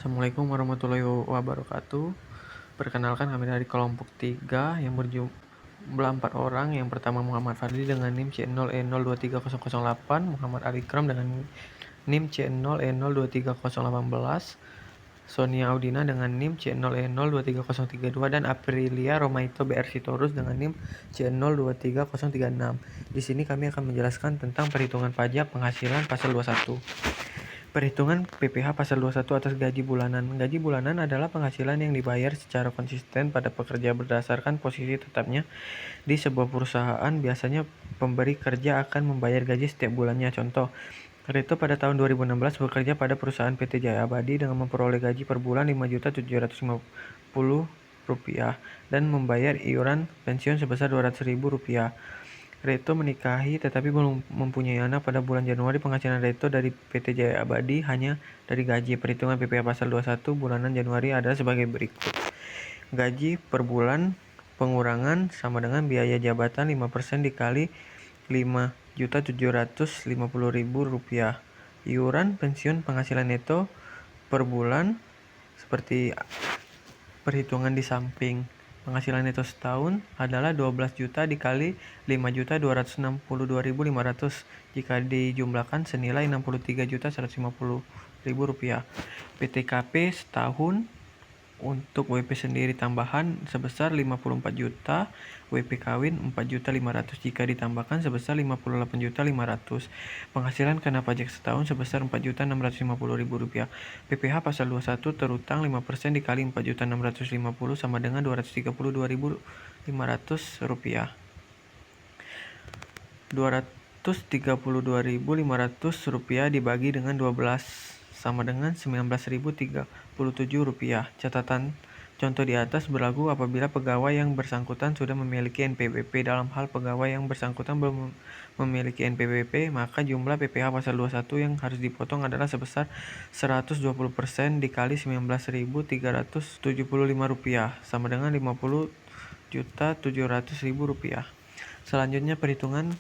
Assalamualaikum warahmatullahi wabarakatuh. Perkenalkan kami dari kelompok 3 yang berjumlah 4 orang. Yang pertama Muhammad Fadli dengan NIM C0E023008, Muhammad Alikram dengan NIM C0E023018, Sonia Audina dengan NIM C0E023032, dan Aprilia Romaito BR Sitorus dengan NIM C023036. Di sini kami akan menjelaskan tentang perhitungan pajak penghasilan pasal 21. Perhitungan PPh pasal 21 atas gaji bulanan. Gaji bulanan adalah penghasilan yang dibayar secara konsisten pada pekerja berdasarkan posisi tetapnya di sebuah perusahaan. Biasanya pemberi kerja akan membayar gaji setiap bulannya. Contoh, Reto pada tahun 2016 bekerja pada perusahaan PT Jaya Abadi dengan memperoleh gaji per bulan Rp5.750.000 dan membayar iuran pensiun sebesar Rp200.000. Reto menikahi tetapi belum mempunyai anak pada bulan Januari. Penghasilan Reto dari PT Jaya Abadi hanya dari gaji. Perhitungan PPh pasal 21 bulanan Januari adalah sebagai berikut. Gaji per bulan pengurangan sama dengan biaya jabatan 5% dikali Rp5.750.000. Iuran pensiun penghasilan neto per bulan seperti perhitungan di samping. Penghasilan neto setahun adalah 12 juta dikali 5.262.500 jika dijumlahkan senilai Rp63.150.000. PTKP setahun untuk WP sendiri tambahan sebesar 54 juta, WP kawin 4.500.000 jika ditambahkan sebesar 58.500. Penghasilan kena pajak setahun sebesar Rp4.650.000. PPh pasal 21 terutang 5% dikali 4.650 sama dengan Rp232.500. Rp232.500 dibagi dengan 12 sama dengan Rp19.037. Catatan contoh di atas berlaku apabila pegawai yang bersangkutan sudah memiliki NPWP. Dalam hal pegawai yang bersangkutan belum memiliki NPWP, maka jumlah PPh pasal 21 yang harus dipotong adalah sebesar 120% dikali Rp19.375 sama dengan Rp50.700.000. Selanjutnya perhitungan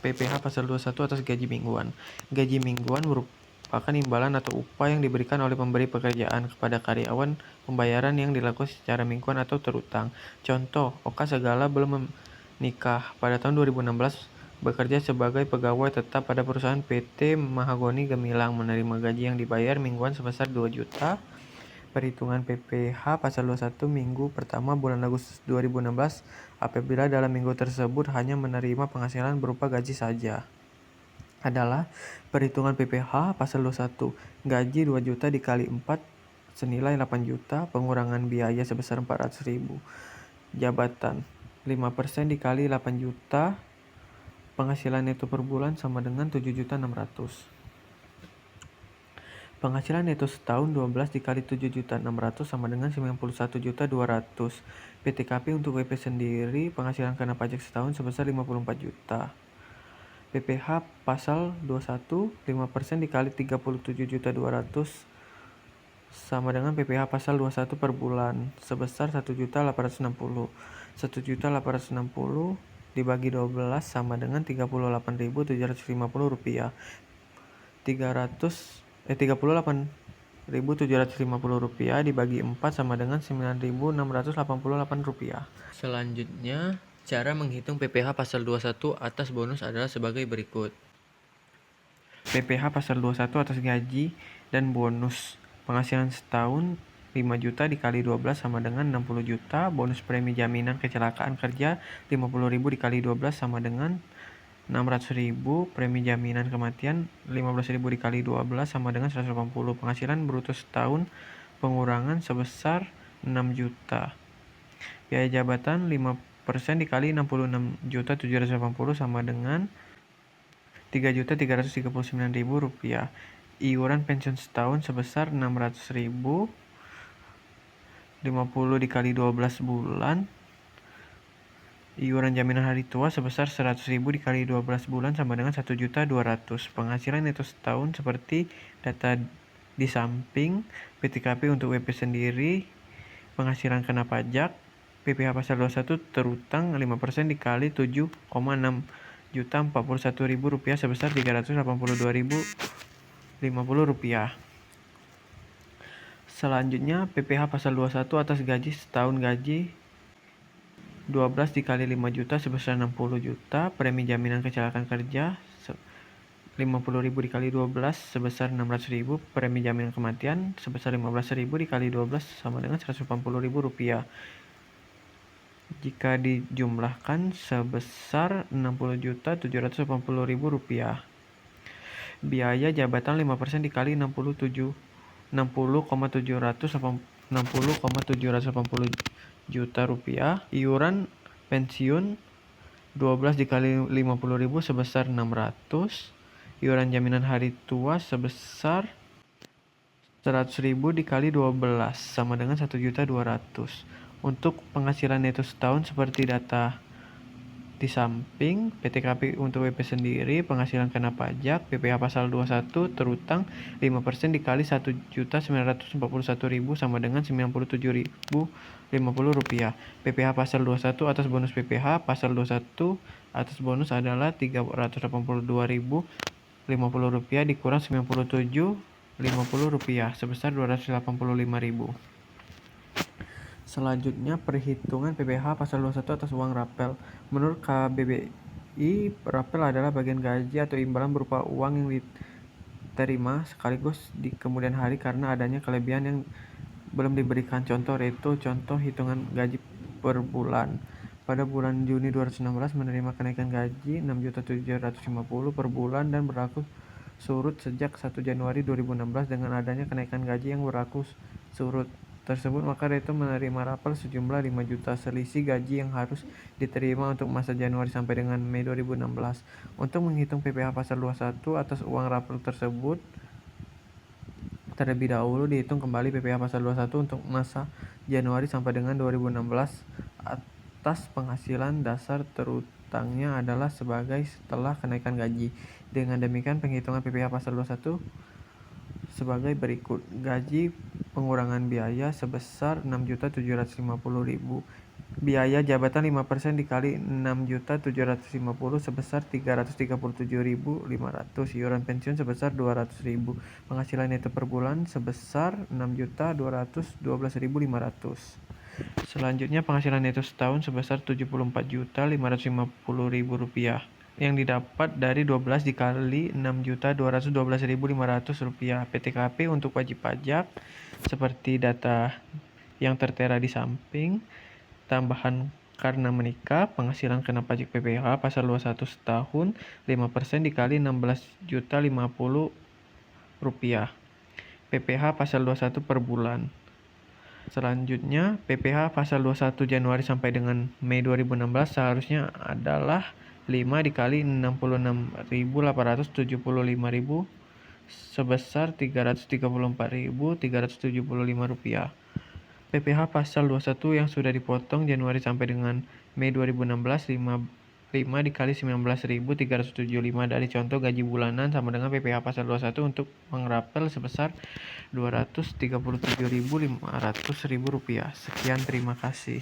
PPh pasal 21 atas gaji mingguan. Gaji mingguan merupakan imbalan atau upah yang diberikan oleh pemberi pekerjaan kepada karyawan. Pembayaran yang dilakukan secara mingguan atau terutang. Contoh, Oka Segala belum menikah. Pada tahun 2016 bekerja sebagai pegawai tetap pada perusahaan PT Mahagoni Gemilang, menerima gaji yang dibayar mingguan sebesar 2 juta. Perhitungan PPh pasal 21 minggu pertama bulan Agustus 2016 apabila dalam minggu tersebut hanya menerima penghasilan berupa gaji saja adalah perhitungan PPh pasal 21. Gaji 2 juta dikali 4 senilai 8 juta, pengurangan biaya sebesar 400.000. Jabatan 5% dikali 8 juta, penghasilan neto per bulan sama dengan 7.600.000. Penghasilan neto setahun 12 dikali 7.600.000 sama dengan 91.200.000. PTKP untuk WP sendiri penghasilan kena pajak setahun sebesar 54 juta. PPh pasal 21 5% dikali 37.200.000 sama dengan PPh pasal 21 per bulan sebesar 1.860.000. 1.860.000 dibagi 12 sama dengan Rp38.750. Rp38.750 dibagi 4 sama dengan Rp9.688. Selanjutnya, cara menghitung PPh pasal 21 atas bonus adalah sebagai berikut. PPh pasal 21 atas gaji dan bonus. Penghasilan setahun 5 juta dikali 12 sama dengan 60 juta. Bonus premi jaminan kecelakaan kerja 50.000 dikali 12 sama dengan 600.000. Premi jaminan kematian 15.000 dikali 12 sama dengan 180. Penghasilan bruto setahun pengurangan sebesar 6 juta. Biaya jabatan 5% dikali 66.780 sama dengan Rp3.339.000. Iuran pensiun setahun sebesar 600.000. 50 dikali 12 bulan. Iuran jaminan hari tua sebesar 100.000 dikali 12 bulan sama dengan 1.200.000. Penghasilan neto setahun seperti data di samping. PTKP untuk WP sendiri, penghasilan kena pajak, PPh pasal 21 terutang 5% dikali 7,6 juta 41.000 rupiah sebesar Rp382.050. Selanjutnya, PPh pasal 21 atas gaji setahun gaji 12 dikali 5 juta sebesar 60 juta, premi jaminan kecelakaan kerja 50.000 dikali 12 sebesar 600.000, premi jaminan kematian sebesar 15.000 dikali 12 sama dengan 180.000 rupiah. Jika dijumlahkan sebesar 60.780.000 rupiah. Biaya jabatan 5% dikali 60,780 juta rupiah. Iuran pensiun 12 dikali 50.000 sebesar 600. Iuran jaminan hari tua sebesar 100.000 dikali 12 sama dengan 1.200.000. Untuk penghasilan neto setahun seperti data di samping, PTKP untuk WP sendiri, penghasilan kena pajak, PPh pasal 21 terutang 5% dikali 1.941.000 sama dengan 97.050 rupiah. PPh pasal 21 atas bonus PPh pasal 21 atas bonus adalah 382.050 rupiah dikurang 97.50 rupiah sebesar 285.000. Selanjutnya, perhitungan PPh pasal 21 atas uang rapel. Menurut KBBI, rapel adalah bagian gaji atau imbalan berupa uang yang diterima sekaligus di kemudian hari karena adanya kelebihan yang belum diberikan. Contoh reto, contoh hitungan gaji per bulan. Pada bulan Juni 2016 menerima kenaikan gaji 6.750 per bulan dan berlaku surut sejak 1 Januari 2016 dengan adanya kenaikan gaji yang berlaku surut tersebut, maka Reto menerima rapel sejumlah 5 juta selisih gaji yang harus diterima untuk masa Januari sampai dengan Mei 2016. Untuk menghitung PPh pasal 21 atas uang rapel tersebut, terlebih dahulu dihitung kembali PPh pasal 21 untuk masa Januari sampai dengan 2016 atas penghasilan dasar terutangnya adalah sebagai setelah kenaikan gaji. Dengan demikian penghitungan PPh pasal 21 sebagai berikut. Gaji pengurangan biaya sebesar 6.750.000. Biaya jabatan 5% dikali 6.750 sebesar 337.500. Iuran pensiun sebesar 200.000. Penghasilan neto per bulan sebesar 6.212.500. Selanjutnya, penghasilan neto setahun sebesar 74.550.000 rupiah yang didapat dari 12 dikali 6.212.500 rupiah. PTKP untuk wajib pajak seperti data yang tertera di samping. Tambahan karena menikah, penghasilan kena pajak PPh pasal 21 setahun 5% dikali 16.050 rupiah. PPh pasal 21 per bulan. Selanjutnya, PPh pasal 21 Januari sampai dengan Mei 2016 seharusnya adalah 5 dikali 66.875.000 sebesar 334.375 rupiah. PPh pasal 21 yang sudah dipotong Januari sampai dengan Mei 2016 5 dikali 19.375 dari contoh gaji bulanan sama dengan PPh pasal 21 untuk mengrapel sebesar 237.500.000 rupiah. Sekian, terima kasih.